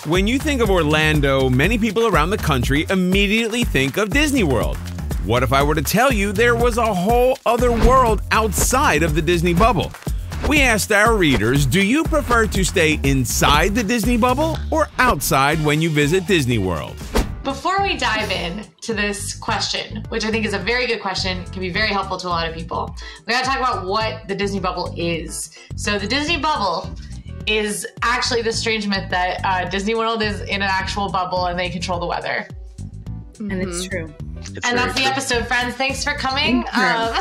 When you think of Orlando, many people around the country immediately think of Disney World. What if I were to tell you there was a whole other world outside of the Disney bubble? We asked our readers, do you prefer to stay inside the Disney bubble or outside when you visit Disney World? Before we dive in to this question, which I think is a very good question, can be very helpful to a lot of people, we gotta talk about what the Disney bubble is. So the Disney bubble is actually the strange myth that Disney World is in an actual bubble and they control the weather. And it's true. And that's the episode, friends. Thanks for coming. No,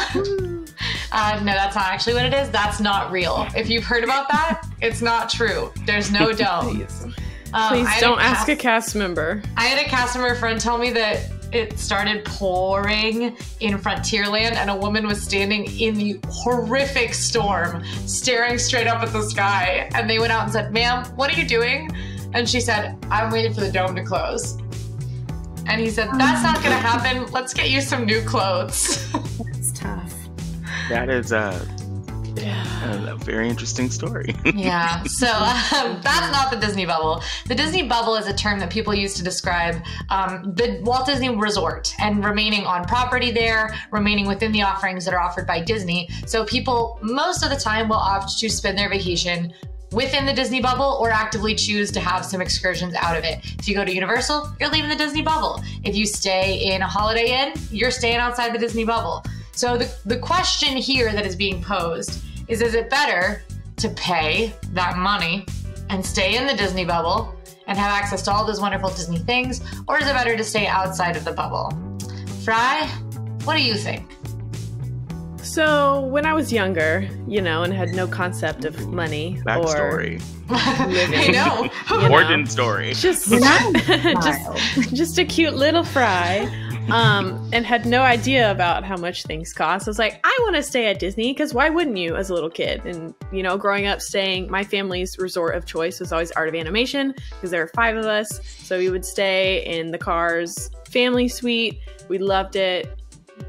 that's not actually what it is. That's not real. If you've heard about that, it's not true. There's no dome. Please don't ask a cast member. I had a cast member friend tell me that it started pouring in Frontierland and a woman was standing in the horrific storm, staring straight up at the sky. And they went out and said, "Ma'am, what are you doing?" And she said, "I'm waiting for the dome to close." And he said, "That's not going to happen. Let's get you some new clothes." That's tough. That is a very interesting story. Yeah, so that's not the Disney bubble. The Disney bubble is a term that people use to describe the Walt Disney Resort and remaining on property there, remaining within the offerings that are offered by Disney. So people most of the time will opt to spend their vacation within the Disney bubble or actively choose to have some excursions out of it. If you go to Universal, you're leaving the Disney bubble. If you stay in a Holiday Inn, you're staying outside the Disney bubble. So the question here that is being posed is it better to pay that money and stay in the Disney bubble and have access to all those wonderful Disney things, or is it better to stay outside of the bubble? Fry, what do you think? So when I was younger, and had no concept of money Backstory. or living, I know. Origin story. just a cute little Fry, and had no idea about how much things cost. I was like, I want to stay at Disney because why wouldn't you as a little kid? And, growing up my family's resort of choice was always Art of Animation because there were 5 of us. So we would stay in the Cars family suite. We loved it.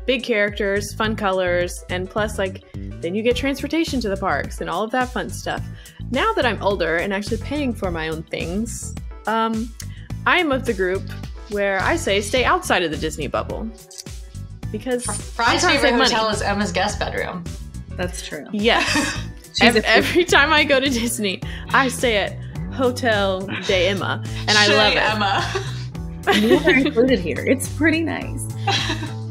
Big characters, fun colors, and plus, then you get transportation to the parks and all of that fun stuff. Now that I'm older and actually paying for my own things, I am of the group where I say stay outside of the Disney bubble. Because Fry's favorite hotel is Emma's guest bedroom. That's true. Yes. Every time I go to Disney, I stay at Hotel de Emma, and I love it. Emma. Meals are included here. It's pretty nice.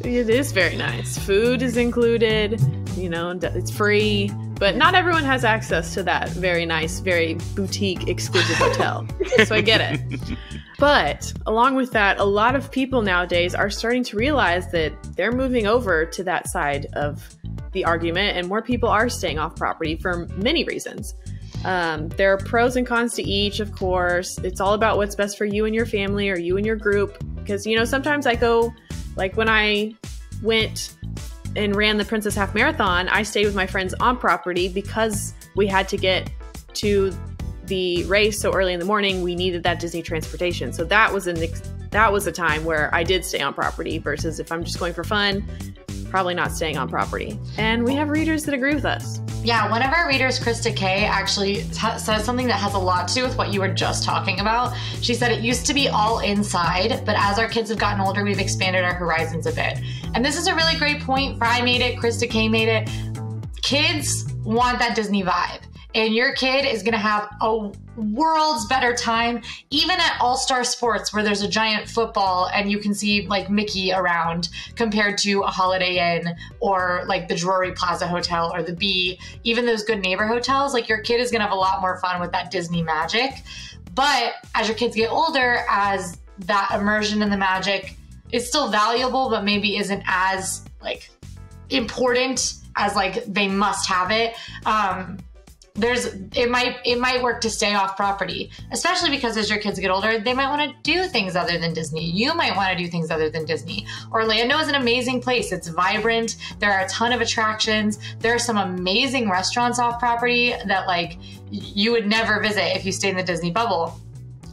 It is very nice. Food is included, it's free, but not everyone has access to that very nice, very boutique, exclusive hotel. So I get it. But along with that, a lot of people nowadays are starting to realize that they're moving over to that side of the argument, and more people are staying off property for many reasons. There are pros and cons to each, of course. It's all about what's best for you and your family or you and your group. Because, sometimes I go, when I went and ran the Princess Half Marathon, I stayed with my friends on property because we had to get to the race so early in the morning. We needed that Disney transportation. So that was a time where I did stay on property versus if I'm just going for fun, probably not staying on property. And we have readers that agree with us. Yeah, one of our readers, Krista K, actually says something that has a lot to do with what you were just talking about. She said it used to be all inside, but as our kids have gotten older, we've expanded our horizons a bit. And this is a really great point. Fry made it, Krista K made it. Kids want that Disney vibe. And your kid is going to have a world's better time, even at All-Star Sports where there's a giant football and you can see Mickey around compared to a Holiday Inn or the Drury Plaza Hotel or the Bee, even those Good Neighbor hotels. Your kid is going to have a lot more fun with that Disney magic. But as your kids get older, as that immersion in the magic is still valuable, but maybe isn't as important as they must have it. It might work to stay off property, especially because as your kids get older, they might want to do things other than Disney. You might want to do things other than Disney. Orlando is an amazing place. It's vibrant. There are a ton of attractions. There are some amazing restaurants off property that you would never visit if you stayed in the Disney bubble.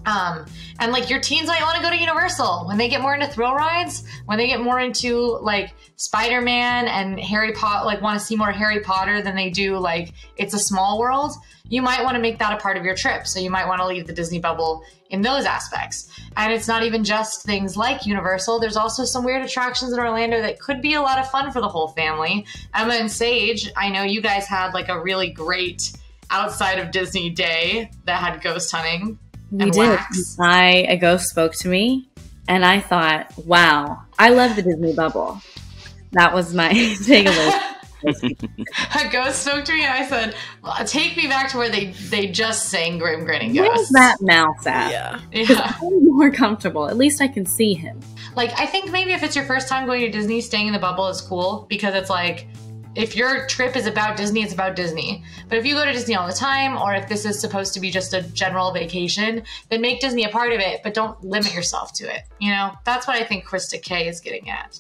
And like your teens might want to go to Universal when they get more into thrill rides, when they get more into like Spider-Man and Harry Potter, like want to see more Harry Potter than they do like It's a Small World. You might want to make that a part of your trip. So you might want to leave the Disney bubble in those aspects. And it's not even just things like Universal. There's also some weird attractions in Orlando that could be a lot of fun for the whole family. Emma and Sage, I know you guys had like a really great outside of Disney day that had ghost hunting. We did. A ghost spoke to me, and I thought, wow, I love the Disney bubble. That was my takeaway. A ghost spoke to me, and I said, well, take me back to where they just sang Grim Grinning Ghost. Where's that mouse at? Yeah. I'm more comfortable. At least I can see him. Like, I think maybe if it's your first time going to Disney, staying in the bubble is cool, because it's like, if your trip is about Disney, it's about Disney. But if you go to Disney all the time, or if this is supposed to be just a general vacation, then make Disney a part of it, but don't limit yourself to it. You know, that's what I think Krista K is getting at.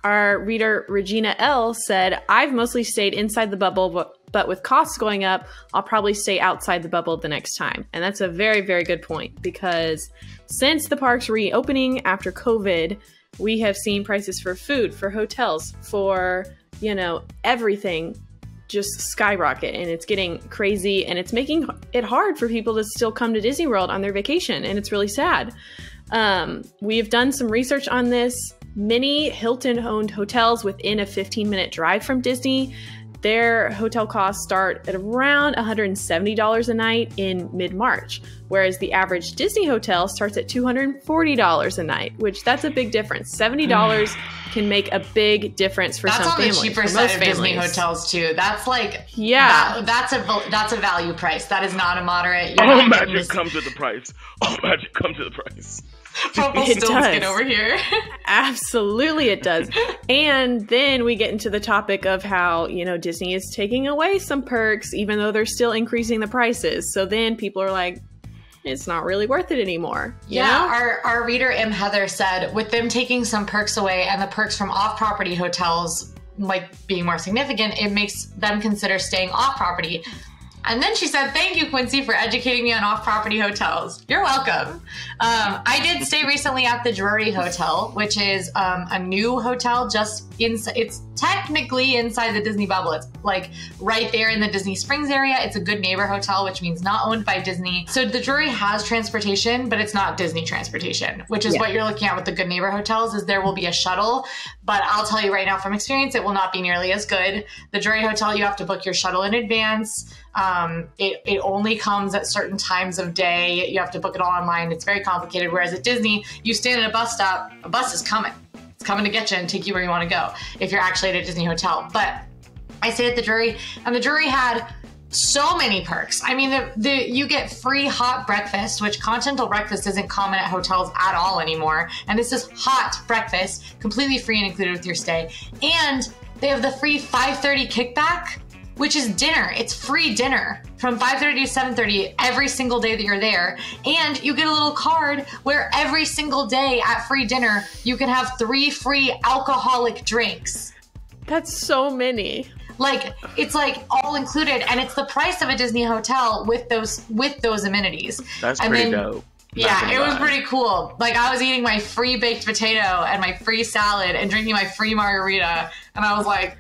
Our reader, Regina L, said, I've mostly stayed inside the bubble, but with costs going up, I'll probably stay outside the bubble the next time. And that's a very, very good point, because since the park's reopening after COVID, we have seen prices for food, for hotels, for everything just skyrocket, and it's getting crazy, and it's making it hard for people to still come to Disney World on their vacation, and it's really sad. We have done some research on this. Many Hilton-owned hotels within a 15-minute drive from Disney, their hotel costs start at around $170 a night in mid-March, whereas the average Disney hotel starts at $240 a night, which that's a big difference. $70 can make a big difference for some families. That's on the cheaper side of Disney hotels too. That's like, that's a value price. That is not a moderate. All magic comes with the price. All magic comes with the price. It does. Get over here. Absolutely, it does. And then we get into the topic of how, Disney is taking away some perks, even though they're still increasing the prices. So then people are like, it's not really worth it anymore. You know? Our reader M. Heather said, with them taking some perks away and the perks from off-property hotels like being more significant, it makes them consider staying off-property. And then she said, thank you, Quincy, for educating me on off-property hotels. You're welcome. I did stay recently at the Drury Hotel, which is a new hotel just inside. It's technically inside the Disney bubble. It's like right there in the Disney Springs area. It's a Good Neighbor Hotel, which means not owned by Disney. So the Drury has transportation, but it's not Disney transportation, which is what you're looking at with the Good Neighbor hotels, is there will be a shuttle. But I'll tell you right now from experience, it will not be nearly as good. The Drury Hotel, you have to book your shuttle in advance. It only comes at certain times of day. You have to book it all online. It's very complicated. Whereas at Disney, you stand at a bus stop, a bus is coming. It's coming to get you and take you where you want to go if you're actually at a Disney hotel. But I stayed at the Drury, and the Drury had so many perks. I mean, you get free hot breakfast, which continental breakfast isn't common at hotels at all anymore. And this is hot breakfast, completely free and included with your stay. And they have the free 5:30 kickback, which is dinner. It's free dinner from 5:30 to 7:30 every single day that you're there. And you get a little card where every single day at free dinner, you can have 3 free alcoholic drinks. That's so many. Like, it's like all included, and it's the price of a Disney hotel with those amenities. That's and pretty then, dope. Yeah, it was pretty cool. Like, I was eating my free baked potato and my free salad and drinking my free margarita, and I was like,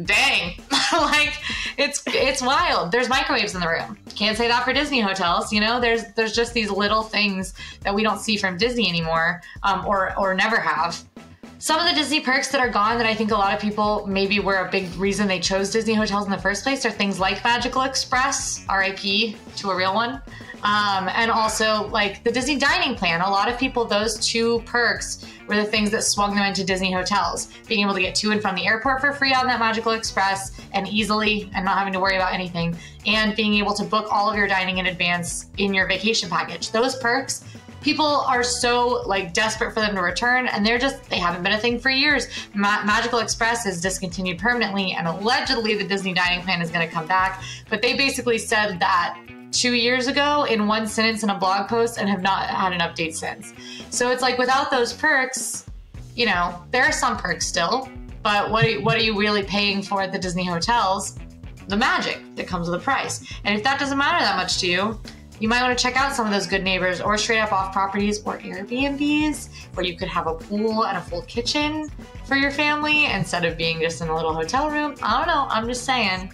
dang. Like, it's wild. There's microwaves in the room. Can't say that for Disney hotels. There's just these little things that we don't see from Disney anymore, or never have. Some of the Disney perks that are gone that I think a lot of people maybe were a big reason they chose Disney hotels in the first place are things like Magical Express, RIP to a real one, and also like the Disney dining plan. A lot of people, those 2 perks were the things that swung them into Disney hotels. Being able to get to and from the airport for free on that Magical Express and easily and not having to worry about anything, and being able to book all of your dining in advance in your vacation package. Those perks, people are so like desperate for them to return, and they haven't been a thing for years. Magical Express is discontinued permanently, and allegedly the Disney dining plan is going to come back. But they basically said that 2 years ago in one sentence in a blog post and have not had an update since. So it's like, without those perks, there are some perks still, but what are you really paying for at the Disney hotels? The magic that comes with the price. And if that doesn't matter that much to you, you might want to check out some of those good neighbors or straight up off properties or Airbnbs where you could have a pool and a full kitchen for your family instead of being just in a little hotel room. I don't know. I'm just saying.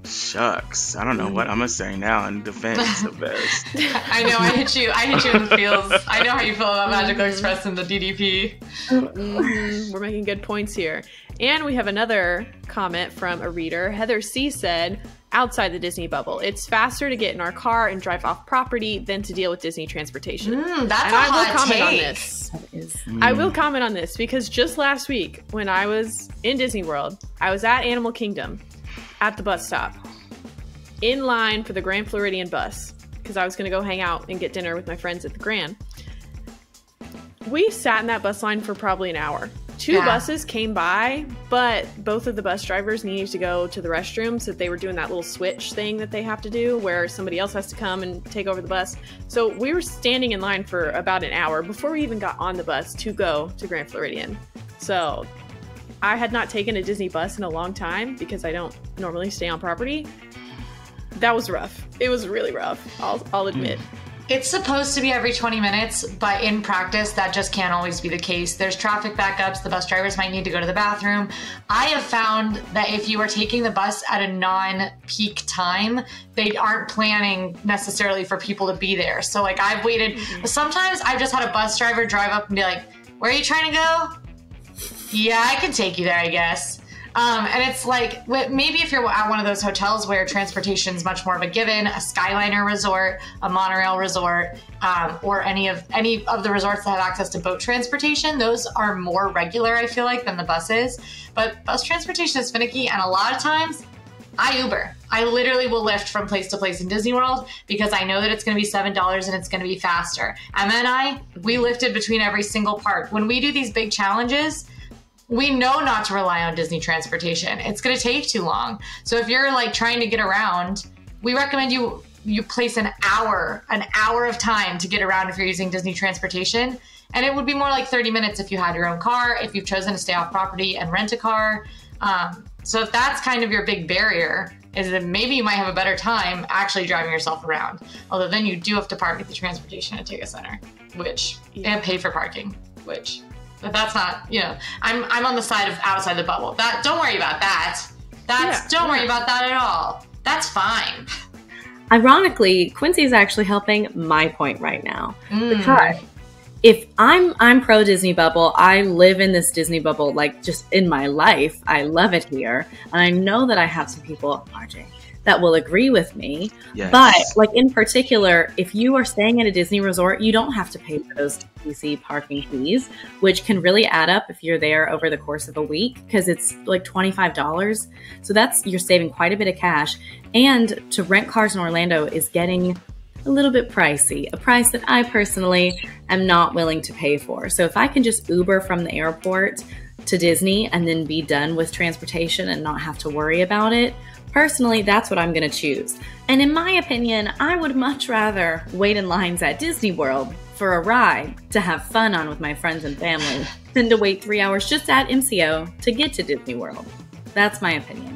Shucks. I don't know what I'm going to say now in defense of Best. I know. I hit you in the feels. I know how you feel about Magical Express and the DDP. We're making good points here. And we have another comment from a reader. Heather C. said, outside the Disney bubble, it's faster to get in our car and drive off property than to deal with Disney transportation. That's a hot take. On this. I will comment on this because just last week when I was in Disney World, I was at Animal Kingdom at the bus stop in line for the Grand Floridian bus because I was going to go hang out and get dinner with my friends at the Grand. We sat in that bus line for probably an hour. Two buses came by, but both of the bus drivers needed to go to the restroom, so they were doing that little switch thing that they have to do where somebody else has to come and take over the bus. So we were standing in line for about an hour before we even got on the bus to go to Grand Floridian. So I had not taken a Disney bus in a long time because I don't normally stay on property. That was rough. It was really rough, I'll admit. It's supposed to be every 20 minutes, but in practice, that just can't always be the case. There's traffic backups. The bus drivers might need to go to the bathroom. I have found that if you are taking the bus at a non-peak time, they aren't planning necessarily for people to be there. So like I've waited. Sometimes I've just had a bus driver drive up and be like, where are you trying to go? Yeah, I can take you there, I guess. And it's like, maybe if you're at one of those hotels where transportation is much more of a given, a Skyliner resort, a monorail resort, or any of the resorts that have access to boat transportation, those are more regular, I feel like, than the buses. But bus transportation is finicky, and a lot of times, I Uber. I literally will Lyft from place to place in Disney World because I know that it's going to be $7 and it's going to be faster. Emma and we Lyfted between every single park. When we do these big challenges, we know not to rely on Disney transportation. It's going to take too long. So if you're like trying to get around, we recommend you place an hour of time to get around if you're using Disney transportation. And it would be more like 30 minutes if you had your own car, if you've chosen to stay off property and rent a car. So if that's kind of your big barrier, is that maybe you might have a better time actually driving yourself around. Although then you do have to park at the transportation at Ticket Center, and pay for parking, but that's not, I'm on the side of outside the bubble. Don't worry about that. Don't worry about that at all. That's fine. Ironically, Quincy is actually helping my point right now. Because if I'm pro Disney bubble, I live in this Disney bubble, like just in my life. I love it here. And I know that I have some people, RJ, that will agree with me. Yes. But like in particular, if you are staying at a Disney resort, you don't have to pay for those TC parking fees, which can really add up if you're there over the course of a week, because it's like $25. So you're saving quite a bit of cash. And to rent cars in Orlando is getting a little bit pricey, a price that I personally am not willing to pay for. So if I can just Uber from the airport to Disney and then be done with transportation and not have to worry about it, personally, that's what I'm going to choose. And in my opinion, I would much rather wait in lines at Disney World for a ride to have fun on with my friends and family than to wait 3 hours just at MCO to get to Disney World. That's my opinion.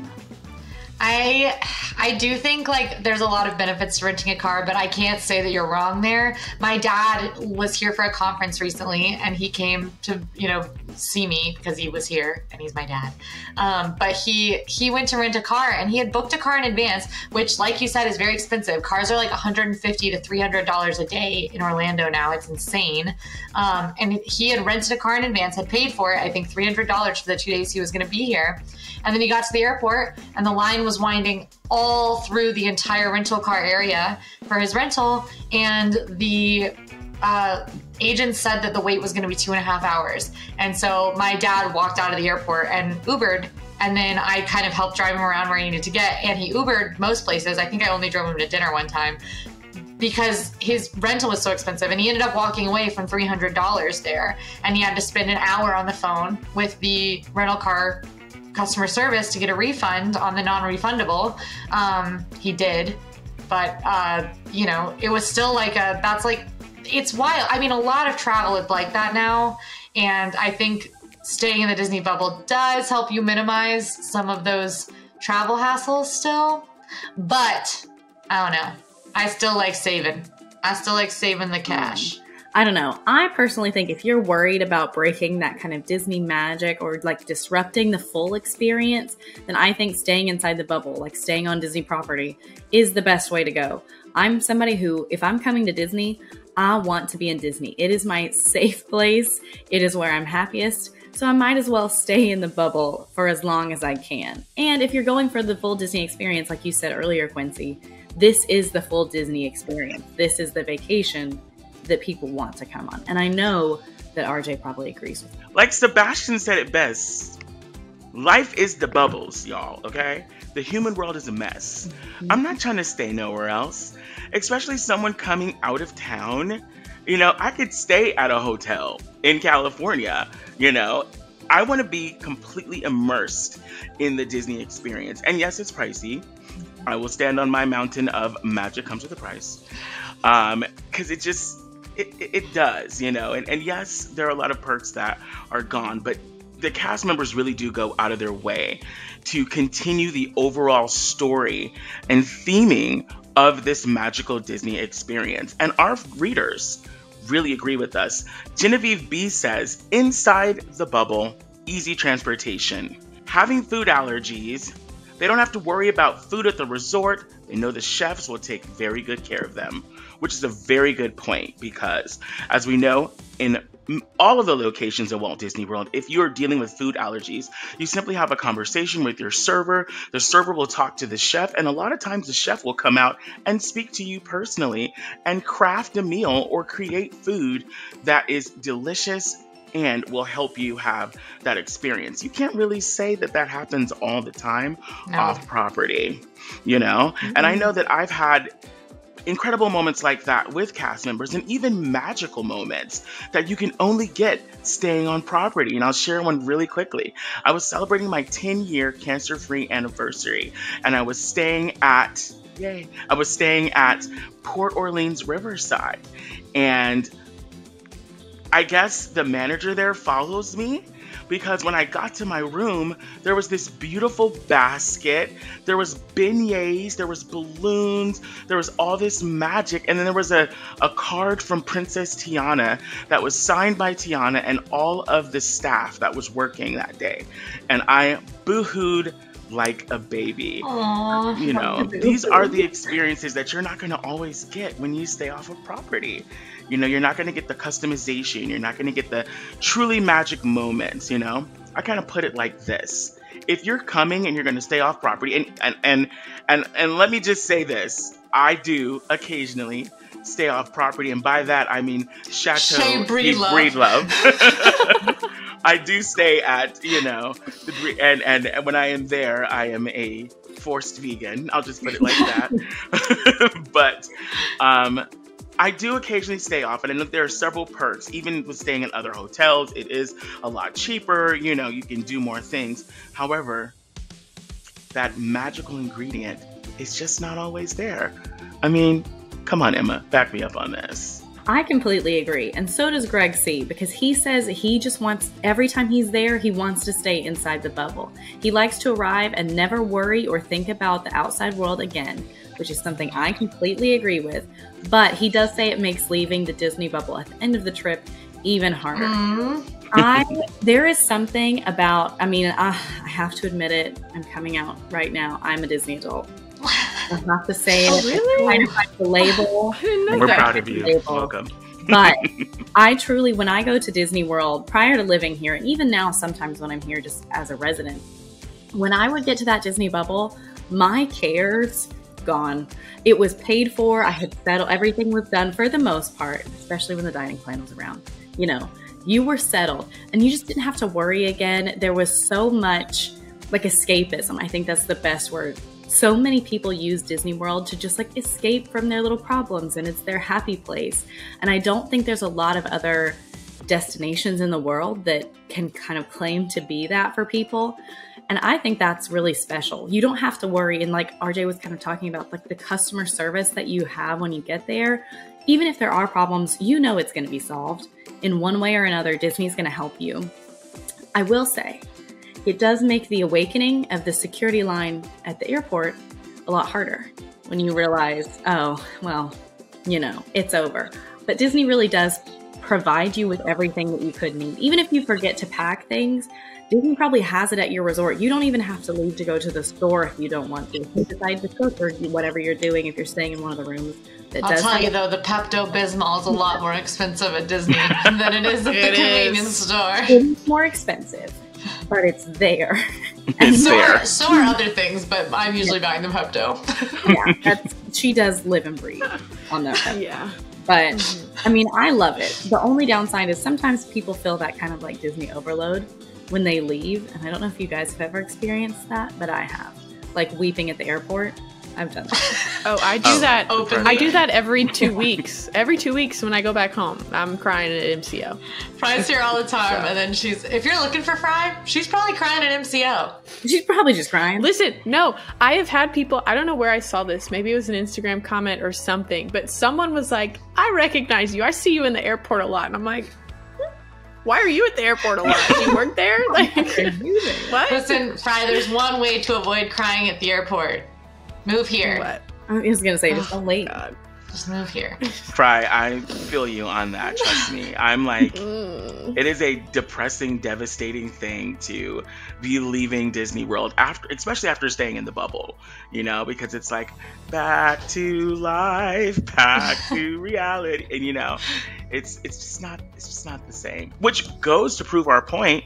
I do think like there's a lot of benefits to renting a car, but I can't say that you're wrong there. My dad was here for a conference recently and he came to, see me because he was here and he's my dad. But he went to rent a car and he had booked a car in advance, which like you said is very expensive. Cars are like $150 to $300 a day in Orlando now. It's insane. And he had rented a car in advance, had paid for it, I think $300 for the 2 days he was going to be here. And then he got to the airport and the line was winding all through the entire rental car area for his rental. And the agent said that the wait was going to be 2.5 hours. And so my dad walked out of the airport and Ubered. And then I kind of helped drive him around where he needed to get. And he Ubered most places. I think I only drove him to dinner one time because his rental was so expensive. And he ended up walking away from $300 there. And he had to spend an hour on the phone with the rental car customer service to get a refund on the non-refundable. He did, but it was still like it's wild. I mean, a lot of travel is like that now, and I think staying in the Disney bubble does help you minimize some of those travel hassles still, but I don't know. I still like saving. The cash. I don't know. I personally think if you're worried about breaking that kind of Disney magic or like disrupting the full experience, then I think staying inside the bubble, like staying on Disney property, is the best way to go. I'm somebody who, if I'm coming to Disney, I want to be in Disney. It is my safe place. It is where I'm happiest. So I might as well stay in the bubble for as long as I can. And if you're going for the full Disney experience, like you said earlier, Quincy, this is the full Disney experience. This is the vacation that people want to come on. And I know that RJ probably agrees with me. Like Sebastian said it best, life is the bubbles, y'all, okay? The human world is a mess. I'm not trying to stay nowhere else, especially someone coming out of town. You know, I could stay at a hotel in California, you know. I want to be completely immersed in the Disney experience. And yes, it's pricey. I will stand on my mountain of magic comes with a price. Because it does, you know. And yes, there are a lot of perks that are gone, but the cast members really do go out of their way to continue the overall story and theming of this magical Disney experience. And our readers really agree with us. Genevieve B says, inside the bubble, easy transportation. Having food allergies, they don't have to worry about food at the resort. They know the chefs will take very good care of them, which is a very good point because, as we know, in all of the locations at Walt Disney World, if you are dealing with food allergies, you simply have a conversation with your server. The server will talk to the chef, and a lot of times the chef will come out and speak to you personally and craft a meal or create food that is delicious and will help you have that experience. You can't really say that that happens all the time off property, you know? And I know that I've had incredible moments like that with cast members and even magical moments that you can only get staying on property. And I'll share one really quickly. I was celebrating my 10-year cancer-free anniversary and I was staying at Port Orleans Riverside. And I guess the manager there follows me because when I got to my room, there was this beautiful basket, there was beignets, there was balloons, there was all this magic, and then there was a card from Princess Tiana that was signed by Tiana and all of the staff that was working that day. And I boo-hooed like a baby. Aww. You know, these are the experiences that you're not going to always get when you stay off of property. You know, you're not going to get the customization. You're not going to get the truly magic moments, you know? I kind of put it like this. If you're coming and you're going to stay off property, and let me just say this, I do occasionally stay off property, and by that I mean Chateau Breedlove. I do stay at, you know, and when I am there, I am a forced vegan. I'll just put it like that. But I do occasionally stay off, and I know there are several perks. Even with staying in other hotels, it is a lot cheaper. You know, you can do more things. However, that magical ingredient is just not always there. I mean, come on, Emma, back me up on this. I completely agree. And so does Greg C, because he says he just wants, every time he's there, he wants to stay inside the bubble. He likes to arrive and never worry or think about the outside world again, which is something I completely agree with. But he does say it makes leaving the Disney bubble at the end of the trip even harder. There is something about, I have to admit it, I'm coming out right now. I'm a Disney adult. I have to say it. Really? Kind of like the label. I didn't know We're that. proud of you. Label. Welcome. But I truly, when I go to Disney World, prior to living here, and even now sometimes when I'm here just as a resident, when I would get to that Disney bubble, my cares gone. It was paid for. I had settled. Everything was done for the most part, especially when the dining plan was around. You know, you were settled and you just didn't have to worry again. There was so much like escapism. I think that's the best word. So many people use Disney World to just like escape from their little problems, and it's their happy place. And I don't think there's a lot of other destinations in the world that can kind of claim to be that for people. And I think that's really special. You don't have to worry. And like RJ was kind of talking about, like the customer service that you have when you get there, even if there are problems, you know it's going to be solved in one way or another. Disney's going to help you. I will say, it does make the awakening of the security line at the airport a lot harder. when you realize, oh, well, it's over. But Disney really does provide you with everything that you could need. Even if you forget to pack things, Disney probably has it at your resort. You don't even have to leave to go to the store if you don't want to. If you decide to cook or whatever you're doing, if you're staying in one of the rooms. I'll tell you though, the Pepto-Bismol is a lot more expensive at Disney than it is at the convenience store. It's more expensive, but it's there. And so are other things, but I'm usually buying the Pepto. Yeah, she does live and breathe on that. Yeah. But I mean, I love it. The only downside is sometimes people feel that kind of like Disney overload when they leave. And I don't know if you guys have ever experienced that, but I have. Like weeping at the airport. I've done that. Oh, I do that. Openly. I do that every 2 weeks. Every 2 weeks when I go back home, I'm crying at MCO. Fry's here all the time, and then if you're looking for Fry, she's probably crying at MCO. She's probably just crying. Listen, no, I have had people, I don't know where I saw this. Maybe it was an Instagram comment or something, but someone was like, I recognize you. I see you in the airport a lot. And I'm like, why are you at the airport a lot? Do you work there? Like, what? Listen, Fry, there's one way to avoid crying at the airport. Move here. What? I was going to say, just don't leave. God. Just move here. Fry, I feel you on that. Trust me. I'm like, it is a depressing, devastating thing to be leaving Disney World especially after staying in the bubble, because it's like back to life, back to reality, and it's just not the same. Which goes to prove our point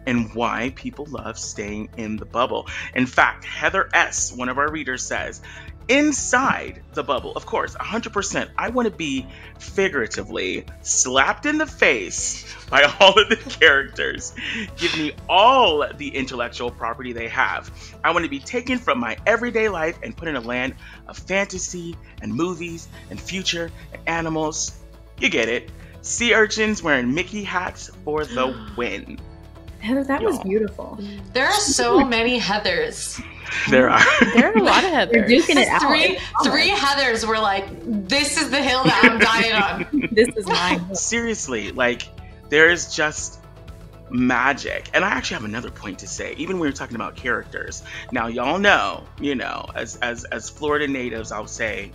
and why people love staying in the bubble. In fact, Heather S., one of our readers, says, inside the bubble, of course, 100%, I want to be figuratively slapped in the face by all of the characters. Give me all the intellectual property they have. I want to be taken from my everyday life and put in a land of fantasy and movies and future and animals. You get it. Sea urchins wearing Mickey hats for the win. Heather, that was beautiful. There are so many Heathers. There are. There are a lot of Heathers. They're duking it out. Three Heathers were like, this is the hill that I'm dying on. This is mine. Seriously, like, there's just magic. And I actually have another point to say, even when we're talking about characters. Now, y'all know, as Florida natives, I'll say,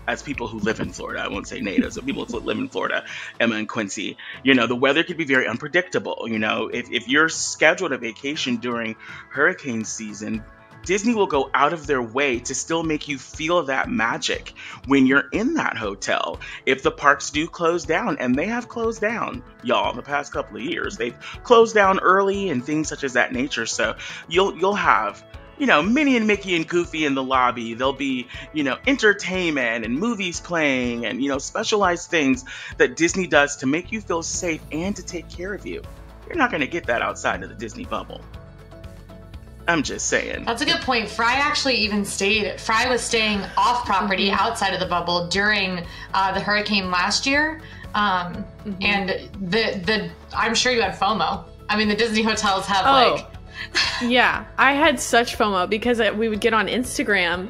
as people who live in Florida, I won't say natives, but people who live in Florida, Emma and Quincy, the weather could be very unpredictable. If you're scheduled a vacation during hurricane season, Disney will go out of their way to still make you feel that magic when you're in that hotel. If the parks do close down, and they have closed down, y'all, in the past couple of years, they've closed down early and things such as that nature. So you'll have Minnie and Mickey and Goofy in the lobby. There'll be, entertainment and movies playing and, specialized things that Disney does to make you feel safe and to take care of you. You're not going to get that outside of the Disney bubble. I'm just saying. That's a good point. Fry was staying off property outside of the bubble during the hurricane last year. And I'm sure you had FOMO. I mean, the Disney hotels have yeah, I had such FOMO because we would get on Instagram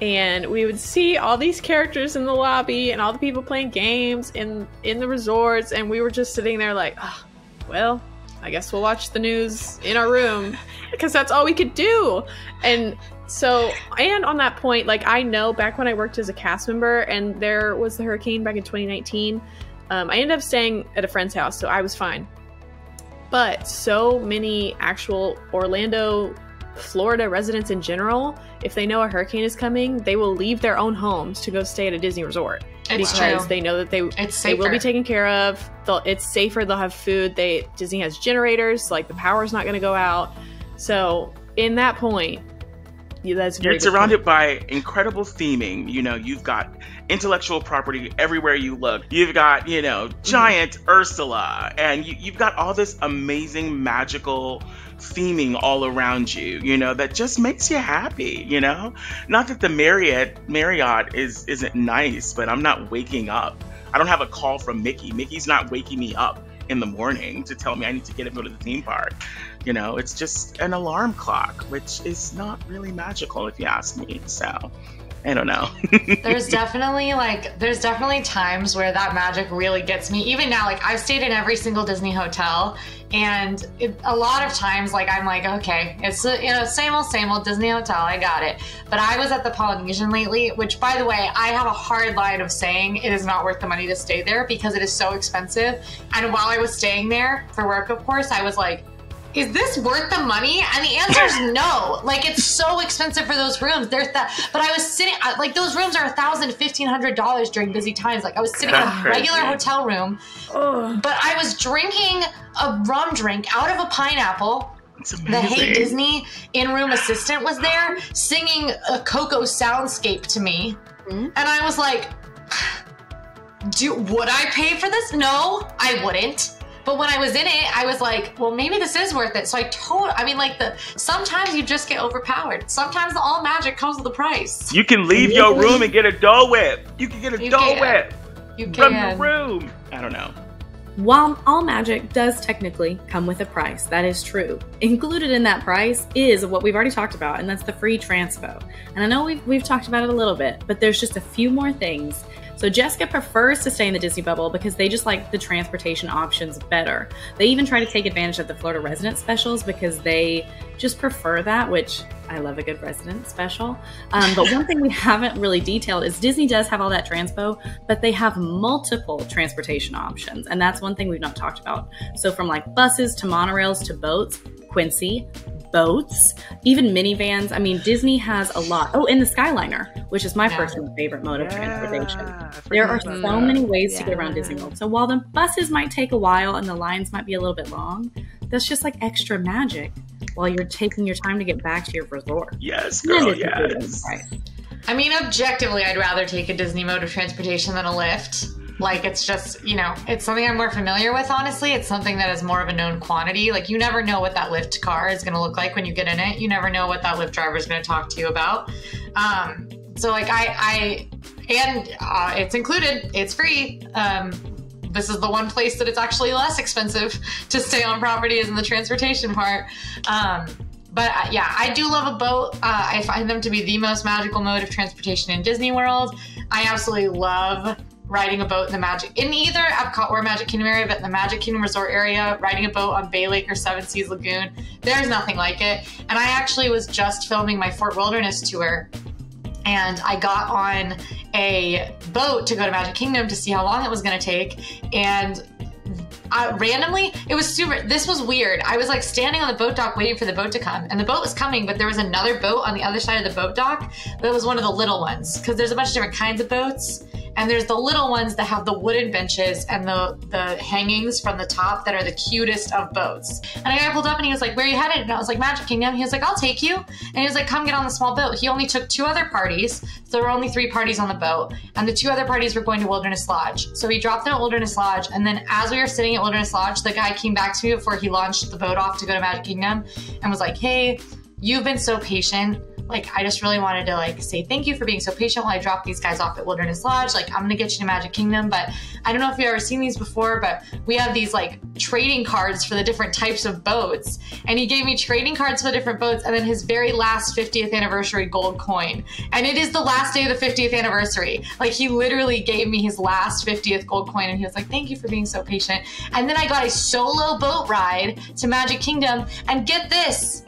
and we would see all these characters in the lobby and all the people playing games in the resorts, and we were just sitting there like, oh, well, I guess we'll watch the news in our room because that's all we could do. And so, and on that point, like, I know back when I worked as a cast member and there was the hurricane back in 2019, I ended up staying at a friend's house, so I was fine. But so many actual Orlando, Florida residents in general, if they know a hurricane is coming, they will leave their own homes to go stay at a Disney resort. Because they know that they will be taken care of. It's safer. They'll have food. Disney has generators. Like, the power's not going to go out. So in that point, that's you're surrounded by incredible theming. You've got intellectual property everywhere you look. You've got, giant Ursula, and you've got all this amazing magical theming all around you, that just makes you happy, Not that the Marriott isn't nice, but I'm not waking up. I don't have a call from Mickey. Mickey's not waking me up in the morning to tell me I need to get up and go to the theme park. It's just an alarm clock, which is not really magical if you ask me. So I don't know. There's definitely times where that magic really gets me. Even now, like I've stayed in every single Disney hotel, and a lot of times, like I'm like, okay, it's same old Disney hotel, I got it. But I was at the Polynesian lately, which by the way, I have a hard line of saying it is not worth the money to stay there because it is so expensive. And while I was staying there for work, of course, I was like, is this worth the money? And the answer is no. Like, it's so expensive for those rooms. But I was sitting, like, those rooms are $1,000, $1,500 during busy times. Like, I was sitting in a regular hotel room, but I was drinking a rum drink out of a pineapple. The Hey Disney in-room assistant was there singing a Coco soundscape to me. And I was like, would I pay for this? No, I wouldn't. But when I was in it, I was like, well, maybe this is worth it. So sometimes you just get overpowered. Sometimes the all magic comes with a price. You can leave your room and get a Dole Whip. You can get a Dole Whip from your room. I don't know. While all magic does technically come with a price, that is true. Included in that price is what we've already talked about, and that's the free transpo. And I know we've talked about it a little bit, but there's just a few more things. So Jessica prefers to stay in the Disney bubble because they just like the transportation options better. They even try to take advantage of the Florida resident specials because they just prefer that, which I love a good resident special. But one thing we haven't really detailed is Disney does have all that transpo, but they have multiple transportation options. And that's one thing we've not talked about. So from like buses to monorails to boats, Quincy, boats, even minivans. I mean, Disney has a lot. Oh, and the Skyliner, which is my personal favorite mode of transportation. There are so many ways to get around Disney World. So while the buses might take a while and the lines might be a little bit long, that's just like extra magic while you're taking your time to get back to your resort. Yes, girl, yes. I mean, objectively, I'd rather take a Disney mode of transportation than a Lyft. Like, it's just, it's something I'm more familiar with, honestly. It's something that is more of a known quantity. Like, you never know what that Lyft car is going to look like when you get in it. You never know what that Lyft driver is going to talk to you about. So, like, it's included. It's free. This is the one place that it's actually less expensive to stay on property is in the transportation part. But yeah, I do love a boat. I find them to be the most magical mode of transportation in Disney World. I absolutely love riding a boat in either Epcot or Magic Kingdom area, but in the Magic Kingdom Resort area, riding a boat on Bay Lake or Seven Seas Lagoon, there's nothing like it. And I actually was just filming my Fort Wilderness tour, and I got on a boat to go to Magic Kingdom to see how long it was going to take, and randomly, this was weird. I was like standing on the boat dock waiting for the boat to come, and the boat was coming, but there was another boat on the other side of the boat dock, but it was one of the little ones, because there's a bunch of different kinds of boats. And there's the little ones that have the wooden benches and the hangings from the top that are the cutest of boats. And a guy pulled up and he was like, where are you headed? And I was like, Magic Kingdom. He was like, I'll take you. And he was like, come get on the small boat. He only took 2 other parties. So there were only 3 parties on the boat. And the 2 other parties were going to Wilderness Lodge. So he dropped them at Wilderness Lodge. And then as we were sitting at Wilderness Lodge, the guy came back to me before he launched the boat off to go to Magic Kingdom and was like, hey, you've been so patient. Like, I just really wanted to say thank you for being so patient while I dropped these guys off at Wilderness Lodge. Like, I'm gonna get you to Magic Kingdom, but I don't know if you've ever seen these before, but we have these trading cards for the different types of boats. And he gave me trading cards for the different boats and then his very last 50th anniversary gold coin. And it is the last day of the 50th anniversary. Like, he literally gave me his last 50th gold coin and he was like, thank you for being so patient. And then I got a solo boat ride to Magic Kingdom, and get this,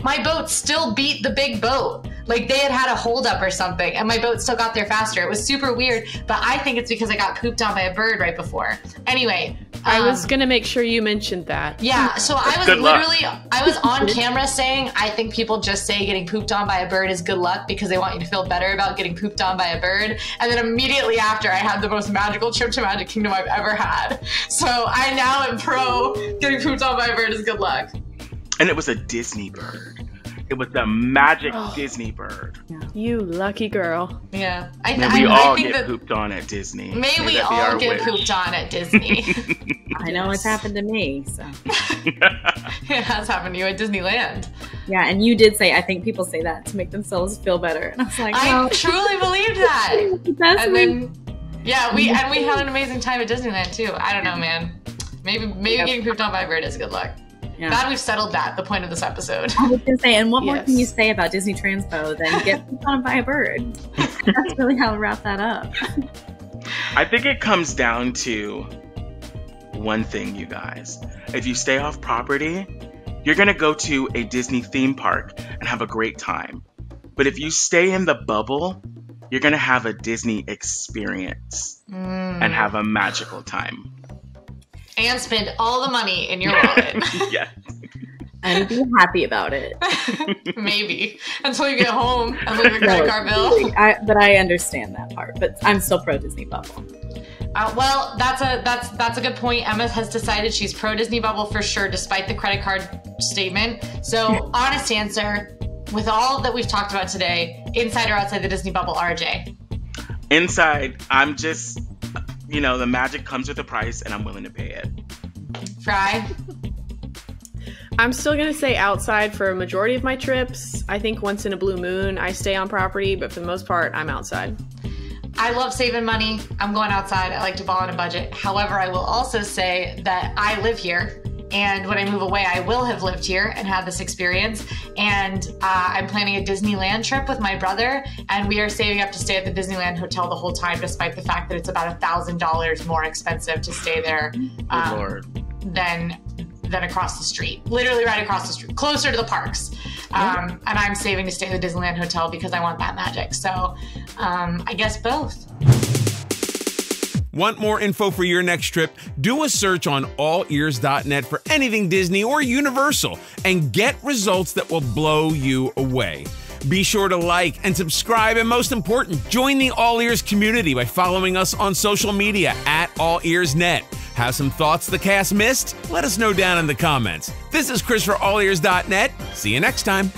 my boat still beat the big boat. Like, they had a holdup or something, and my boat still got there faster. It was super weird, but I think it's because I got pooped on by a bird right before. Anyway. I was going to make sure you mentioned that. Yeah, so I was on camera saying, I think people just say getting pooped on by a bird is good luck because they want you to feel better about getting pooped on by a bird. And then immediately after, I had the most magical trip to Magic Kingdom I've ever had. So I now am pro getting pooped on by a bird is good luck. And it was a Disney bird. It was the magic Disney bird. You lucky girl. Yeah. We all get pooped on at Disney. May we all get pooped on at Disney. I know it's happened to me, so. It has happened to you at Disneyland. Yeah, and you did say, I think people say that to make themselves feel better. And I was like, I truly believe that. And then, yeah, we had an amazing time at Disneyland too. I don't know, man. Maybe getting pooped on by a bird is good luck. Yeah. Glad we've settled that, the point of this episode. I was going to say, and what more Yes. can you say about Disney Transpo than get picked on by a bird? That's really how to wrap that up. I think it comes down to one thing, you guys. If you stay off property, you're going to go to a Disney theme park and have a great time. But if you stay in the bubble, you're going to have a Disney experience and have a magical time. And spend all the money in your wallet. Yeah. And be happy about it. Maybe. Until you get home and leave your credit card bill. But I understand that part. But I'm still pro Disney bubble. Well, that's a good point. Emma has decided she's pro Disney bubble for sure, despite the credit card statement. So, honest answer, with all that we've talked about today, inside or outside the Disney bubble, RJ? Inside, I'm just, the magic comes with a price and I'm willing to pay it. Fry? I'm still going to say outside for a majority of my trips. I think once in a blue moon, I stay on property, but for the most part, I'm outside. I love saving money. I'm going outside. I like to ball on a budget. However, I will also say that I live here. And when I move away, I will have lived here and had this experience. And I'm planning a Disneyland trip with my brother. And we are saving up to stay at the Disneyland Hotel the whole time, despite the fact that it's about $1,000 more expensive to stay there Good Lord. than across the street. Literally right across the street, closer to the parks. And I'm saving to stay at the Disneyland Hotel because I want that magic. So I guess both. Want more info for your next trip? Do a search on allears.net for anything Disney or Universal and get results that will blow you away. Be sure to like and subscribe, and most important, join the All Ears community by following us on social media at allearsnet. Have some thoughts the cast missed? Let us know down in the comments. This is Chris for allears.net. See you next time.